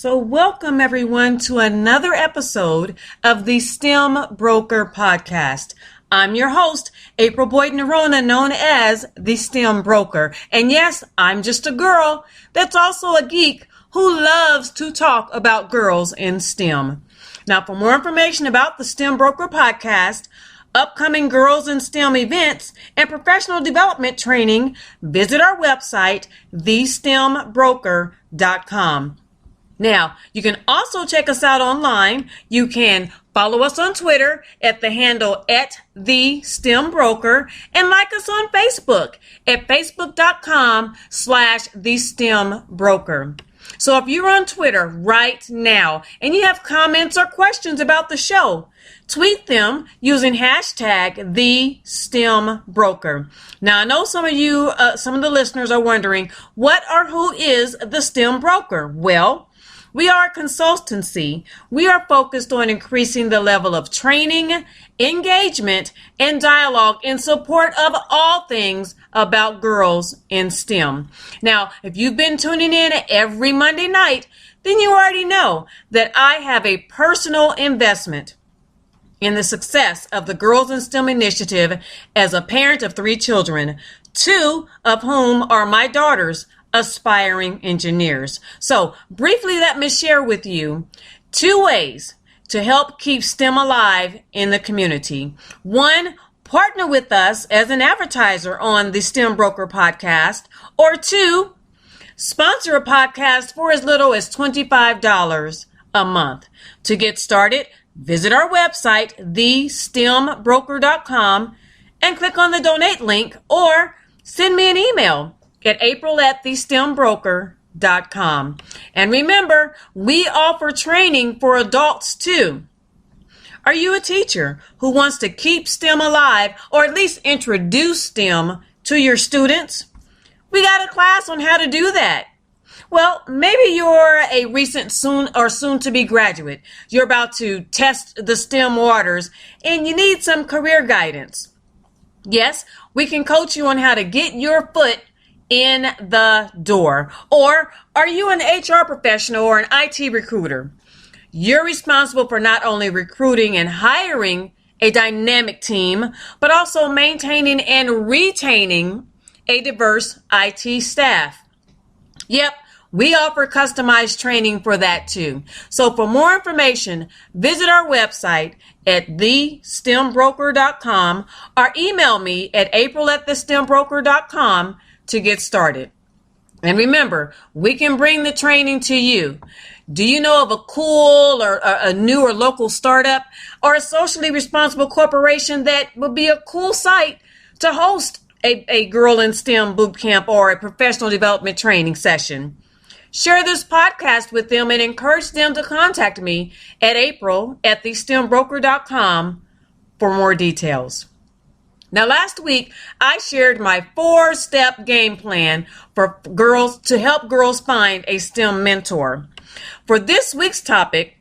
So welcome everyone to another episode of the STEM Broker podcast. I'm your host, April Boyd-Noronha, known as the STEM Broker. And yes, I'm just a girl that's also a geek who loves to talk about girls in STEM. Now, for more information about the STEM Broker podcast, upcoming girls in STEM events, and professional development training, visit our website, thestembroker.com. Now, you can also check us out online. You can follow us on Twitter at the handle @TheSTEMBroker and like us on Facebook at facebook.com/TheSTEMBroker. So if you're on Twitter right now and you have comments or questions about the show, tweet them using hashtag #TheSTEMBroker. Now, I know some of you, some of the listeners are wondering, what or who is the STEM Broker? Well, we are a consultancy. We are focused on increasing the level of training, engagement, and dialogue in support of all things about girls in STEM. Now, if you've been tuning in every Monday night, then you already know that I have a personal investment in the success of the Girls in STEM initiative as a parent of 3 children, 2 of whom are my daughters, aspiring engineers. So briefly, let me share with you 2 ways to help keep STEM alive in the community. 1, partner with us as an advertiser on the STEM Broker podcast, or 2, sponsor a podcast for as little as $25 a month. To get started, visit our website, thestembroker.com, and click on the donate link, or send me an email at april@thestembroker.com. And remember, we offer training for adults too. Are you a teacher who wants to keep STEM alive, or at least introduce STEM to your students? We got a class on how to do that. Well, maybe you're a recent soon to be graduate. You're about to test the STEM waters and you need some career guidance. Yes, we can coach you on how to get your foot in the door. Or are you an HR professional or an IT recruiter? You're responsible for not only recruiting and hiring a dynamic team, but also maintaining and retaining a diverse IT staff. Yep, we offer customized training for that too. So for more information, visit our website at thestembroker.com or email me at april@thestembroker.com to get started. And remember, we can bring the training to you. Do you know of a cool or a new or local startup or a socially responsible corporation that would be a cool site to host a Girl in STEM bootcamp or a professional development training session? Share this podcast with them and encourage them to contact me at april@thestembroker.com for more details. Now, last week, I shared my 4-step game plan for girls to help girls find a STEM mentor. For this week's topic,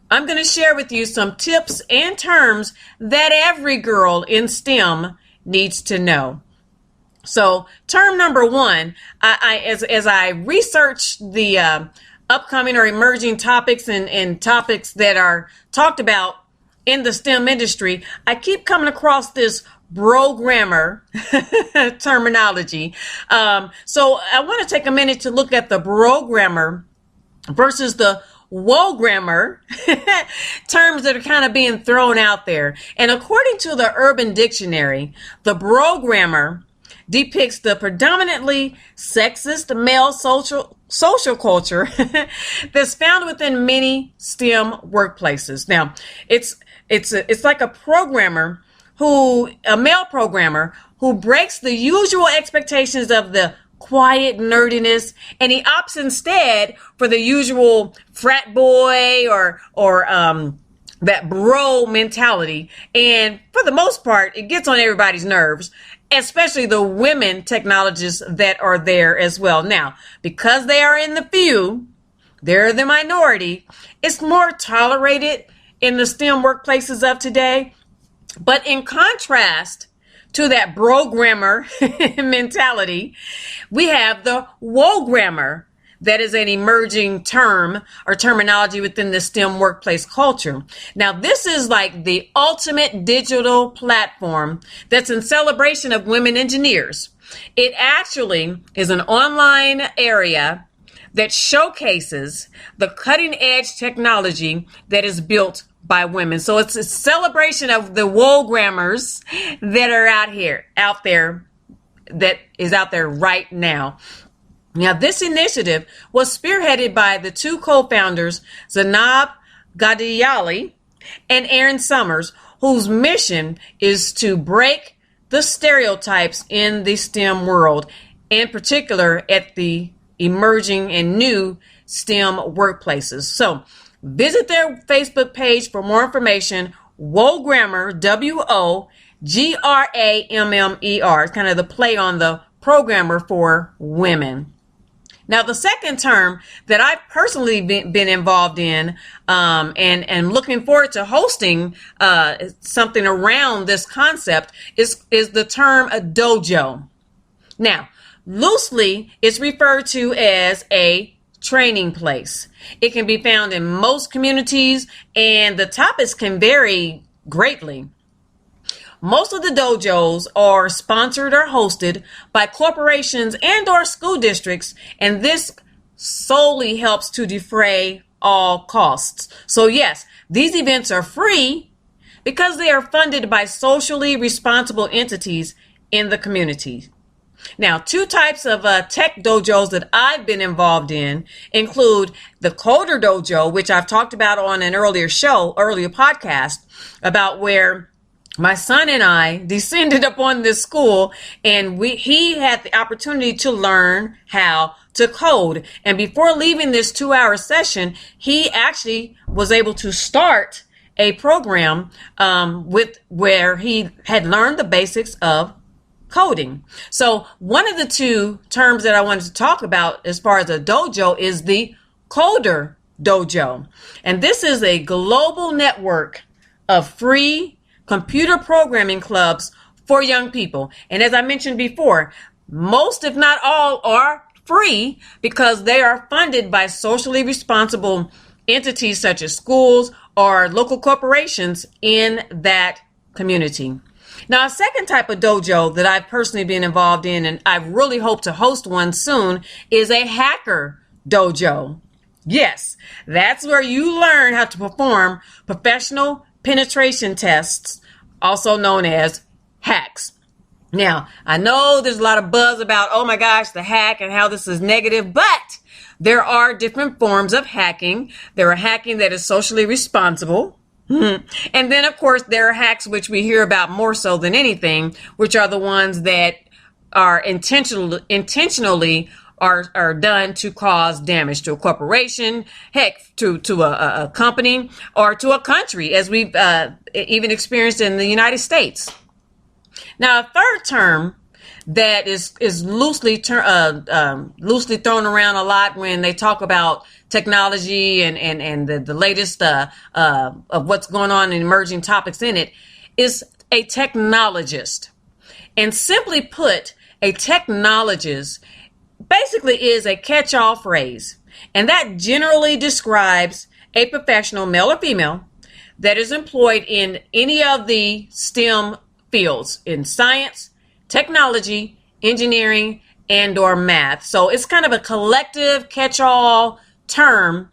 I'm going to share with you some tips and terms that every girl in STEM needs to know. So, term number 1, as I research the upcoming or emerging topics and topics that are talked about in the STEM industry, I keep coming across this programmer terminology. So I want to take a minute to look at the programmer versus the wogrammer terms that are kind of being thrown out there. And according to the Urban Dictionary, the programmer depicts the predominantly sexist male social culture that's found within many STEM workplaces. Now, it's like a male programmer who breaks the usual expectations of the quiet nerdiness, and he opts instead for the usual frat boy or that bro mentality. And for the most part, it gets on everybody's nerves, especially the women technologists that are there as well. Now, because they are in the few, they're the minority, it's more tolerated in the STEM workplaces of today. But in contrast to that programmer mentality, we have the wogrammer that is an emerging term or terminology within the STEM workplace culture. Now, this is like the ultimate digital platform that's in celebration of women engineers. It actually is an online area that showcases the cutting edge technology that is built by women. So it's a celebration of the wogrammers that are out there right now. Now, this initiative was spearheaded by the two co-founders, Zainab Gadiyali and Aaron Summers, whose mission is to break the stereotypes in the STEM world, in particular at the emerging and new STEM workplaces. So visit their Facebook page for more information. Wogrammer, Wogrammer. It's kind of the play on the programmer for women. Now, the second term that I've personally been involved in and looking forward to hosting something around this concept is the term a dojo. Now, loosely, it's referred to as a training place. It can be found in most communities, and the topics can vary greatly. Most of the dojos are sponsored or hosted by corporations and or school districts, and this solely helps to defray all costs. So yes, these events are free because they are funded by socially responsible entities in the community. Now, two types of tech dojos that I've been involved in include the Coder Dojo, which I've talked about on an earlier podcast, about where my son and I descended upon this school, and he had the opportunity to learn how to code. And before leaving this 2-hour session, he actually was able to start a program where he had learned the basics of coding. So one of the two terms that I wanted to talk about as far as a dojo is the Coder Dojo. And this is a global network of free computer programming clubs for young people. And as I mentioned before, most, if not all, are free because they are funded by socially responsible entities such as schools or local corporations in that community. Now, a second type of dojo that I've personally been involved in, and I really hope to host one soon, is a hacker dojo. Yes, that's where you learn how to perform professional penetration tests, also known as hacks. Now, I know there's a lot of buzz about, oh my gosh, the hack and how this is negative, but there are different forms of hacking. There are hacking that is socially responsible. And then, of course, there are hacks which we hear about more so than anything, which are the ones that are intentionally are done to cause damage to a corporation, heck, to a company or to a country, as we've even experienced in the United States. Now, a third term that is loosely thrown around a lot when they talk about technology and the latest of what's going on in emerging topics in it is a technologist. And simply put, a technologist basically is a catch-all phrase, and that generally describes a professional, male or female, that is employed in any of the STEM fields in science, technology, engineering, and or math. So it's kind of a collective catch-all term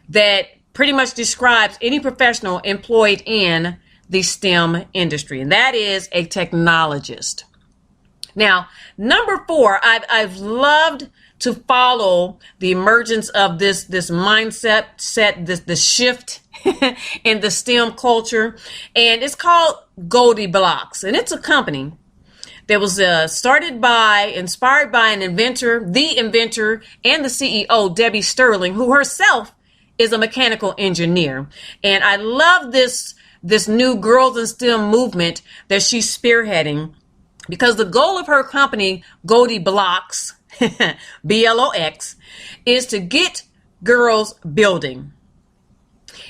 that pretty much describes any professional employed in the STEM industry, and that is a technologist. Now, number 4, I've loved to follow the emergence of this mindset, this shift in the STEM culture, and it's called Goldilocks, and it's a company that was inspired by the inventor, and the CEO, Debbie Sterling, who herself is a mechanical engineer. And I love this new Girls in STEM movement that she's spearheading, because the goal of her company, Goldilocks, BLOX, is to get girls building.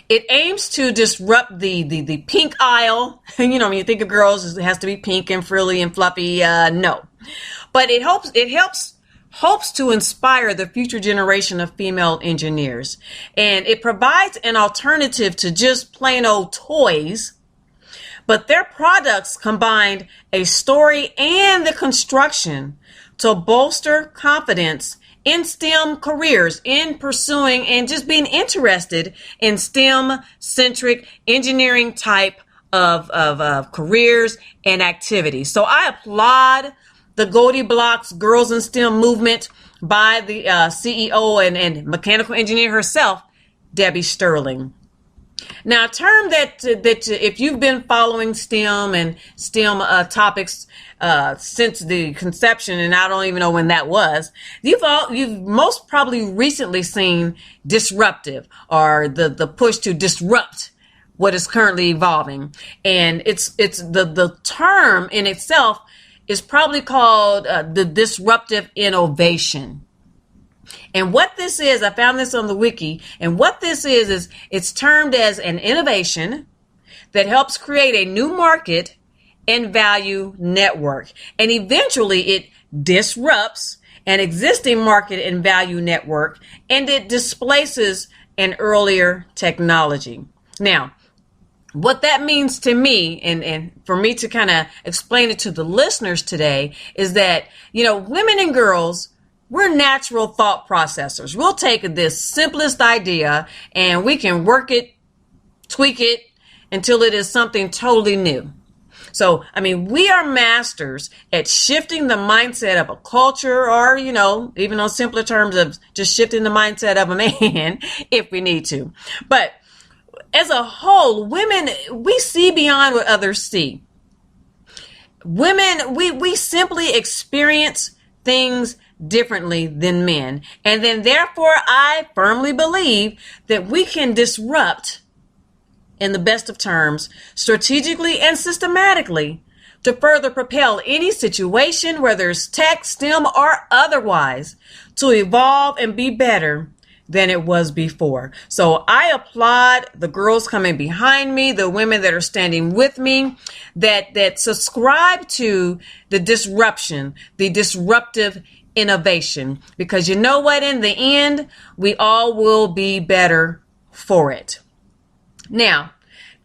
It aims to disrupt the pink aisle. You know, when you think of girls, it has to be pink and frilly and fluffy. No, but it helps hopes to inspire the future generation of female engineers. And it provides an alternative to just plain old toys, but their products combined a story and the construction to bolster confidence in STEM careers, in pursuing and just being interested in STEM-centric engineering type of careers and activities. So I applaud the Goldilocks Girls in STEM movement by the CEO and mechanical engineer herself, Debbie Sterling. Now, a term that if you've been following STEM and STEM topics since the conception, and I don't even know when that was, you've most probably recently seen disruptive, or the push to disrupt what is currently evolving. And it's the term in itself is probably called the disruptive innovation. And what this is, I found this on the wiki, and what this is it's termed as an innovation that helps create a new market and value network. And eventually it disrupts an existing market and value network, and it displaces an earlier technology. Now, what that means to me, and for me to kind of explain it to the listeners today, is that, women and girls, we're natural thought processors. We'll take this simplest idea and we can work it, tweak it until it is something totally new. So, we are masters at shifting the mindset of a culture, or, even on simpler terms of just shifting the mindset of a man if we need to. But as a whole, women, we see beyond what others see. Women, we simply experience things differently than men. And then therefore, I firmly believe that we can disrupt, in the best of terms, strategically and systematically, to further propel any situation, whether it's tech, STEM, or otherwise, to evolve and be better than it was before. So I applaud the girls coming behind me, the women that are standing with me, that subscribe to the disruption, the disruptive innovation, because you know what, in the end, we all will be better for it. Now,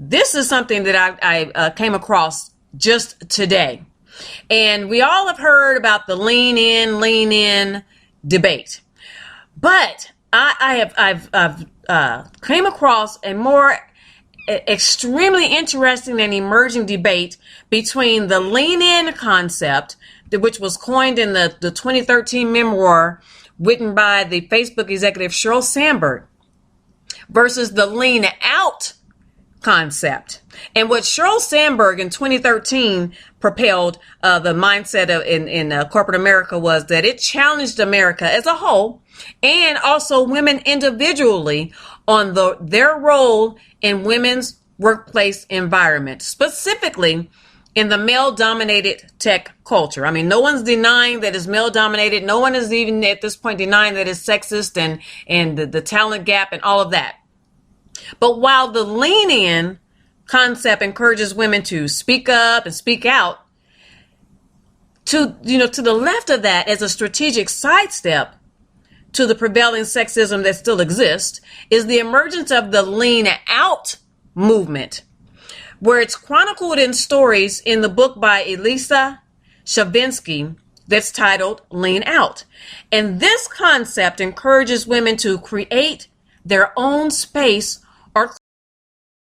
this is something that I came across just today, and we all have heard about the lean in debate, but I've came across a more extremely interesting and emerging debate between the lean in concept, which was coined in the 2013 memoir written by the Facebook executive Sheryl Sandberg, versus the lean out concept. And what Sheryl Sandberg in 2013 propelled the mindset of in corporate America was that it challenged America as a whole, and also women individually, on their role in women's workplace environment, specifically in the male-dominated tech culture. No one's denying that it's male-dominated. No one is even at this point denying that it's sexist and the talent gap and all of that. But while the lean-in concept encourages women to speak up and speak out, to the left of that, as a strategic sidestep to the prevailing sexism that still exists, is the emergence of the lean out movement, where it's chronicled in stories in the book by Elisa Shavinsky that's titled Lean Out. And this concept encourages women to create their own space